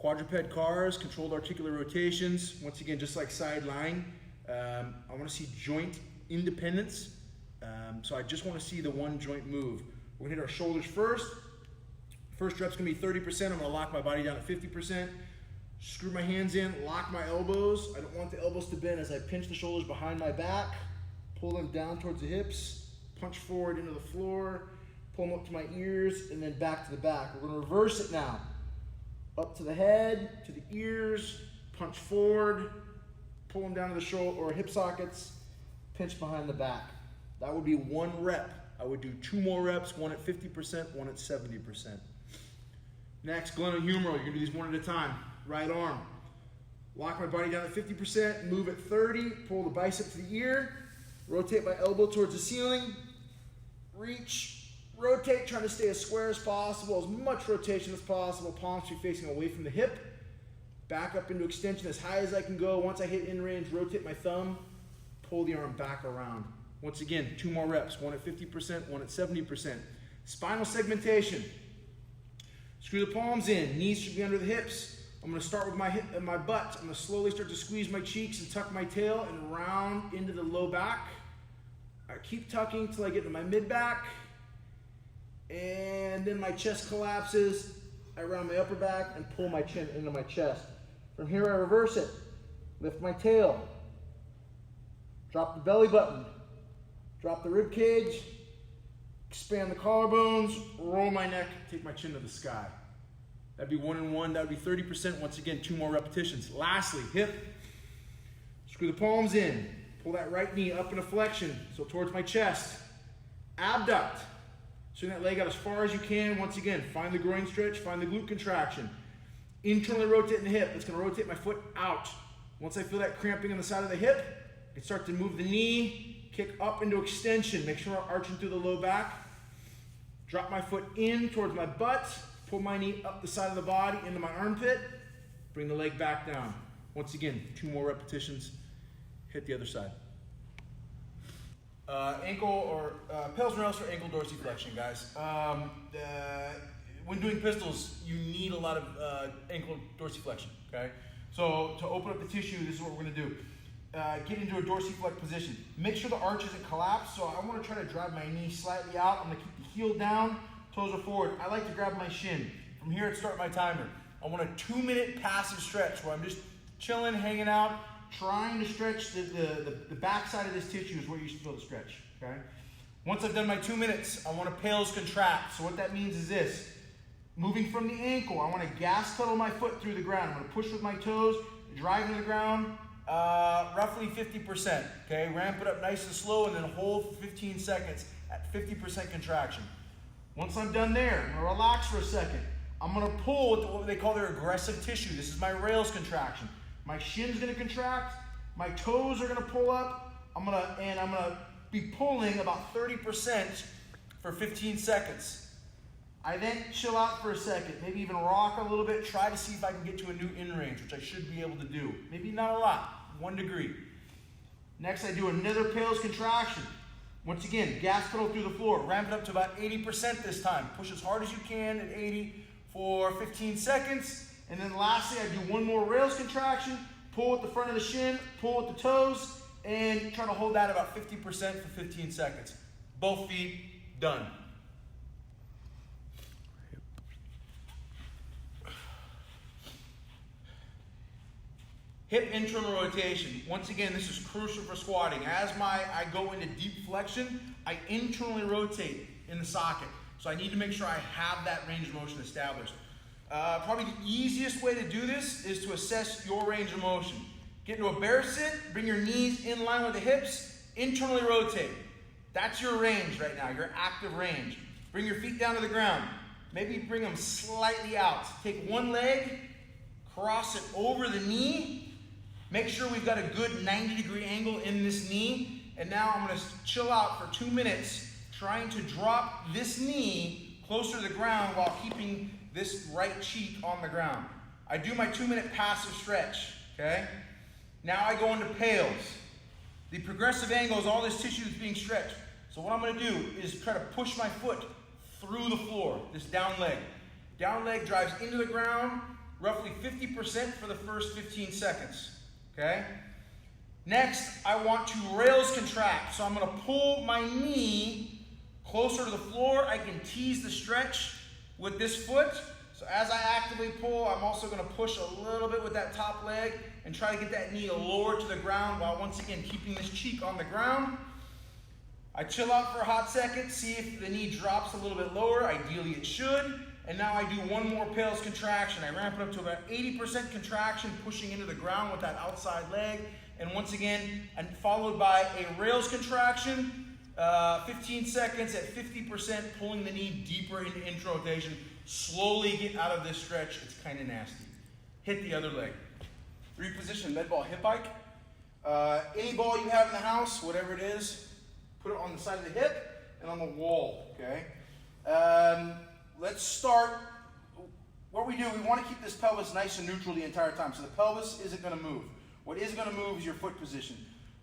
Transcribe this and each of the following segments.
Quadruped cars, controlled articular rotations. Once again, just like side lying, I want to see joint independence. So I just want to see the one joint move. We're going to hit our shoulders first. First rep's going to be 30%. I'm going to lock my body down at 50%. Screw my hands in, lock my elbows. I don't want the elbows to bend as I pinch the shoulders behind my back. Pull them down towards the hips. Punch forward into the floor. Pull them up to my ears and then back to the back. We're going to reverse it now. Up to the head, to the ears, punch forward, pull them down to the shoulder or hip sockets, pinch behind the back. That would be 1 rep. I would do 2 more reps, one at 50%, one at 70%. Next, glenohumeral. You're gonna do these one at a time. Right arm. Lock my body down at 50%, move at 30, pull the bicep to the ear, rotate my elbow towards the ceiling, reach, rotate, trying to stay as square as possible, as much rotation as possible, palms be facing away from the hip, back up into extension as high as I can go. Once I hit in range, rotate my thumb, pull the arm back around. Once again, 2 more reps, one at 50%, one at 70%. Spinal segmentation. Screw the palms in, knees should be under the hips. I'm going to start with my butt. I'm going to slowly start to squeeze my cheeks and tuck my tail and round into the low back. I keep tucking till I get to my mid back. And then my chest collapses. I round my upper back and pull my chin into my chest. From here I reverse it. Lift my tail. Drop the belly button. Drop the rib cage. Expand the collarbones. Roll my neck. Take my chin to the sky. That'd be 1 and 1. That would be 30%. Once again, 2 more repetitions. Lastly, hip. Screw the palms in. Pull that right knee up in a flexion, so towards my chest. Abduct. Swing that leg out as far as you can. Once again, find the groin stretch, find the glute contraction. Internally rotate in the hip. It's going to rotate my foot out. Once I feel that cramping on the side of the hip, I can start to move the knee, kick up into extension. Make sure I'm arching through the low back. Drop my foot in towards my butt. Pull my knee up the side of the body into my armpit. Bring the leg back down. Once again, 2 more repetitions. Hit the other side. Ankle or patellar radius for ankle dorsiflexion, guys. When doing pistols, you need a lot of ankle dorsiflexion. Okay, so to open up the tissue, this is what we're going to do. Get into a dorsiflex position. Make sure the arch isn't collapsed. So I want to try to drive my knee slightly out. I'm going to keep the heel down, toes are forward. I like to grab my shin. From here, I'd start my timer. I want a 2-minute passive stretch where I'm just chilling, hanging out, trying to stretch the back side of this tissue is where you should feel the stretch, okay? Once I've done my 2 minutes, I want to pales contract. So what that means is this. Moving from the ankle, I want to gas pedal my foot through the ground. I'm going to push with my toes, drive to the ground, roughly 50%, okay? Ramp it up nice and slow and then hold for 15 seconds at 50% contraction. Once I'm done there, I'm going to relax for a second. I'm going to pull with what they call their aggressive tissue. This is my rails contraction. My shin's going to contract. My toes are going to pull up. I'm going to be pulling about 30% for 15 seconds. I then chill out for a second, maybe even rock a little bit, try to see if I can get to a new in range, which I should be able to do. Maybe not a lot, 1 degree. Next, I do another pales contraction. Once again, gas pedal through the floor. Ramp it up to about 80% this time. Push as hard as you can at 80 for 15 seconds. And then lastly, I do 1 more rails contraction. Pull with the front of the shin, pull with the toes, and try to hold that about 50% for 15 seconds. Both feet, done. Hip internal rotation. Once again, this is crucial for squatting. As I go into deep flexion, I internally rotate in the socket. So I need to make sure I have that range of motion established. Probably the easiest way to do this is to assess your range of motion. Get into a bear sit, bring your knees in line with the hips, internally rotate. That's your range right now, your active range. Bring your feet down to the ground. Maybe bring them slightly out. Take one leg, cross it over the knee. Make sure we've got a good 90-degree angle in this knee. And now I'm going to chill out for 2 minutes, trying to drop this knee closer to the ground while keeping this right cheek on the ground. I do my 2-minute passive stretch, okay? Now I go into pales. The progressive angle is all this tissue that's being stretched. So what I'm going to do is try to push my foot through the floor, this down leg. Down leg drives into the ground, roughly 50% for the first 15 seconds, okay? Next, I want to rails contract. So I'm gonna pull my knee closer to the floor. I can tease the stretch with this foot. So as I actively pull, I'm also gonna push a little bit with that top leg and try to get that knee lower to the ground while once again keeping this cheek on the ground. I chill out for a hot second, see if the knee drops a little bit lower. Ideally it should. And now I do one more pales contraction. I ramp it up to about 80% contraction, pushing into the ground with that outside leg. And once again, and followed by a rails contraction, 15 seconds at 50%, pulling the knee deeper into intro rotation. Slowly get out of this stretch. It's kind of nasty. Hit the other leg. Reposition med ball hip hike. Any ball you have in the house, whatever it is, put it on the side of the hip and on the wall, okay? Let's start. What we do, we want to keep this pelvis nice and neutral the entire time. So the pelvis isn't going to move. What is going to move is your foot position.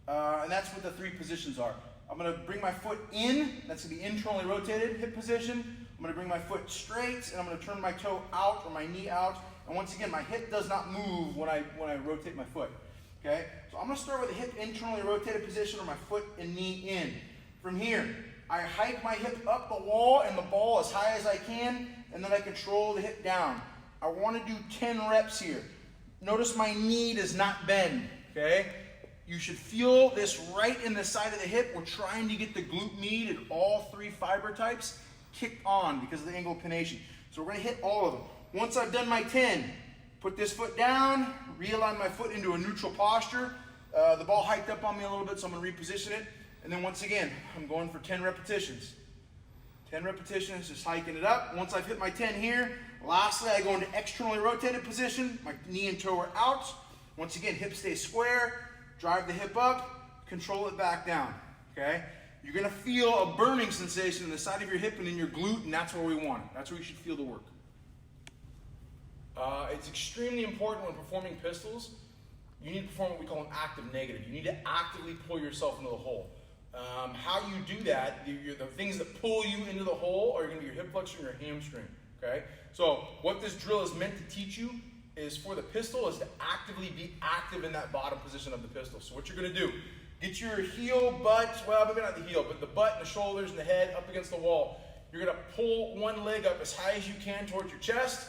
And that's what the three positions are. I'm going to bring my foot in. That's going to be internally rotated, hip position. I'm going to bring my foot straight, and I'm going to turn my toe out or my knee out. And once again, my hip does not move when I rotate my foot. Okay? So I'm going to start with a hip internally rotated position or my foot and knee in. From here, I hike my hip up the wall and the ball as high as I can, and then I control the hip down. I want to do 10 reps here. Notice my knee does not bend, okay? You should feel this right in the side of the hip. We're trying to get the glute med and all three fiber types kicked on because of the angle of pronation. So we're going to hit all of them. Once I've done my 10, put this foot down, realign my foot into a neutral posture. The ball hiked up on me a little bit, so I'm going to reposition it. And then once again, I'm going for 10 repetitions. 10 repetitions, just hiking it up. Once I've hit my 10 here, lastly, I go into externally rotated position. My knee and toe are out. Once again, hip stays square. Drive the hip up, control it back down, okay? You're gonna feel a burning sensation in the side of your hip and in your glute, and that's where we want it. That's where you should feel the work. It's extremely important when performing pistols. You need to perform what we call an active negative. You need to actively pull yourself into the hole. How you do that, the things that pull you into the hole are gonna be your hip flexor and your hamstring, okay? So what this drill is meant to teach you is for the pistol is to actively be active in that bottom position of the pistol. So what you're gonna do, get your heel, butt, well maybe not the heel, but the butt and the shoulders and the head up against the wall. You're gonna pull one leg up as high as you can towards your chest,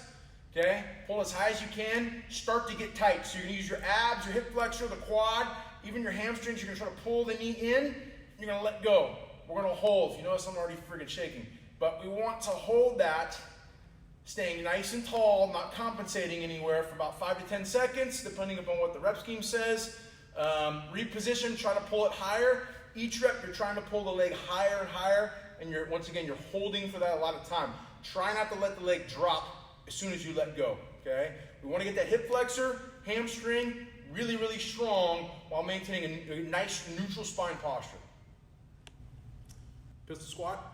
okay? Pull as high as you can, start to get tight. So you're gonna use your abs, your hip flexor, the quad, even your hamstrings. You're gonna try to pull the knee in, you're gonna let go. We're gonna hold. If you notice, I'm already friggin' shaking. But we want to hold that, staying nice and tall, not compensating anywhere for about 5 to 10 seconds, depending upon what the rep scheme says. Reposition, try to pull it higher. Each rep, you're trying to pull the leg higher and higher, and once again, you're holding for that a lot of time. Try not to let the leg drop as soon as you let go, okay? We want to get that hip flexor, hamstring, really, really strong while maintaining a nice neutral spine posture. Pistol squat.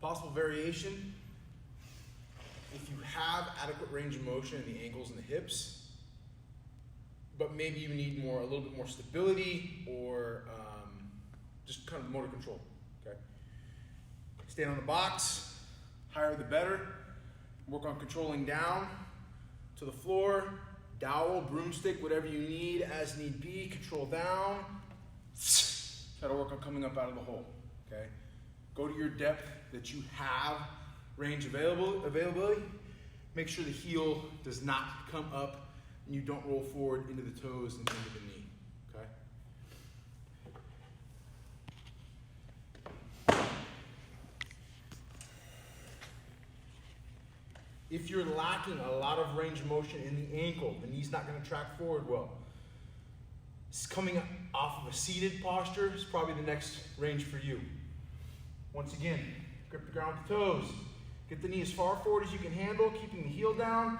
Possible variation, if you have adequate range of motion in the ankles and the hips, but maybe you need a little bit more stability or just kind of motor control, okay? Stand on the box, higher the better. Work on controlling down to the floor, dowel, broomstick, whatever you need as need be, control down. Try to work on coming up out of the hole, okay? Go to your depth that you have range availability. Make sure the heel does not come up and you don't roll forward into the toes and into the knee, okay? If you're lacking a lot of range of motion in the ankle, the knee's not going to track forward well. Coming off of a seated posture is probably the next range for you. Once again, grip the ground with the toes. Get the knee as far forward as you can handle, keeping the heel down.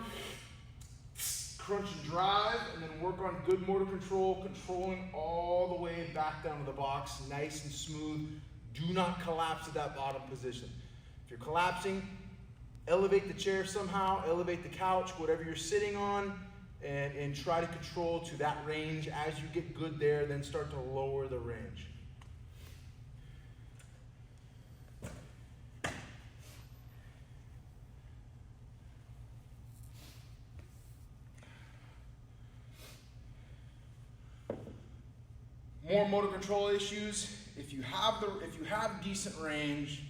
crunch and drive, and then work on good motor control, controlling all the way back down to the box, nice and smooth. Do not collapse at that bottom position. If you're collapsing, elevate the chair somehow, elevate the couch, whatever you're sitting on, and try to control to that range. As you get good there, then start to lower the range. More motor control issues. If you have decent range,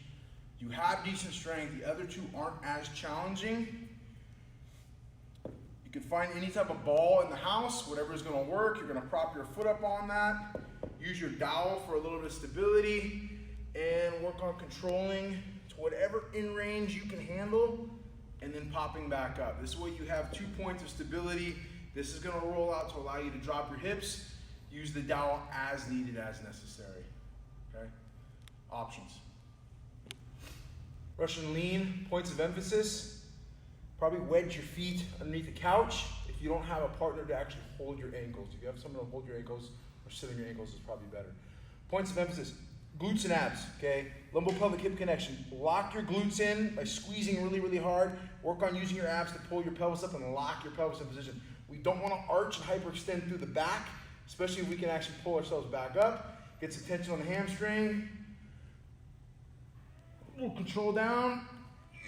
you have decent strength, the other two aren't as challenging. You can find any type of ball in the house, whatever is going to work. You're going to prop your foot up on that. Use your dowel for a little bit of stability, and work on controlling to whatever in range you can handle, and then popping back up. This way you have 2 points of stability. This is going to roll out to allow you to drop your hips. Use the dowel as needed, as necessary. Okay? Options. Russian lean, points of emphasis. Probably wedge your feet underneath the couch if you don't have a partner to actually hold your ankles. If you have someone to hold your ankles or sit on your ankles, is probably better. Points of emphasis. Glutes and abs, okay? Lumbo-pelvic hip connection. Lock your glutes in by squeezing really, really hard. Work on using your abs to pull your pelvis up and lock your pelvis in position. We don't want to arch and hyperextend through the back, especially if we can actually pull ourselves back up. Get some tension on the hamstring. A little control down.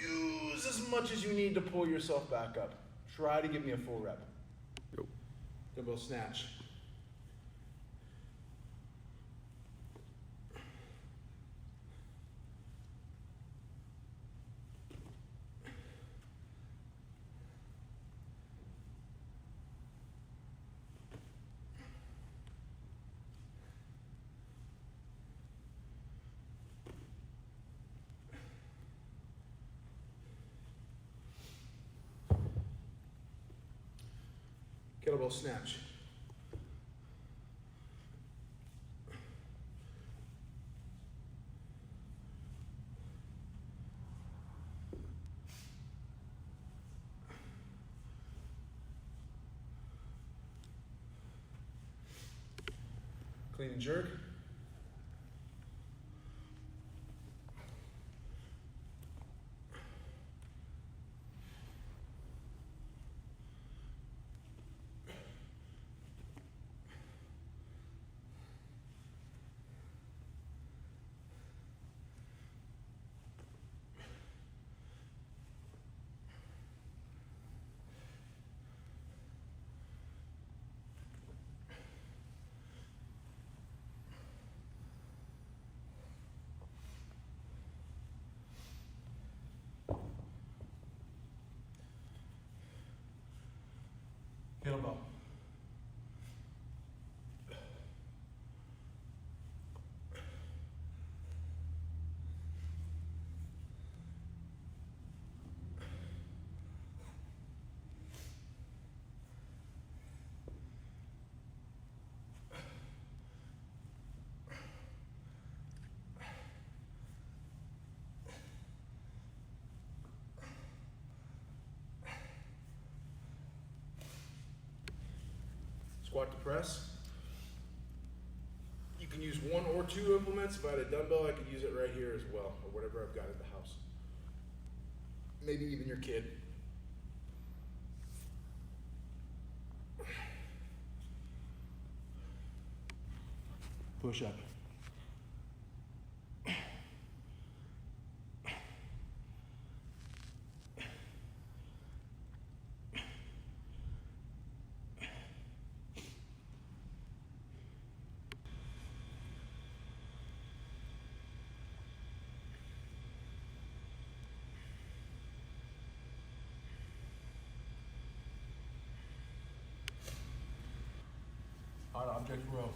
Use as much as you need to pull yourself back up. Try to give me a full rep. Dumbbell snatch. Kettlebell snatch. Clean and jerk. Kettlebell. Squat to press. You can use one or two implements. If I had a dumbbell, I could use it right here as well, or whatever I've got at the house. Maybe even your kid. Push up. Hard object row.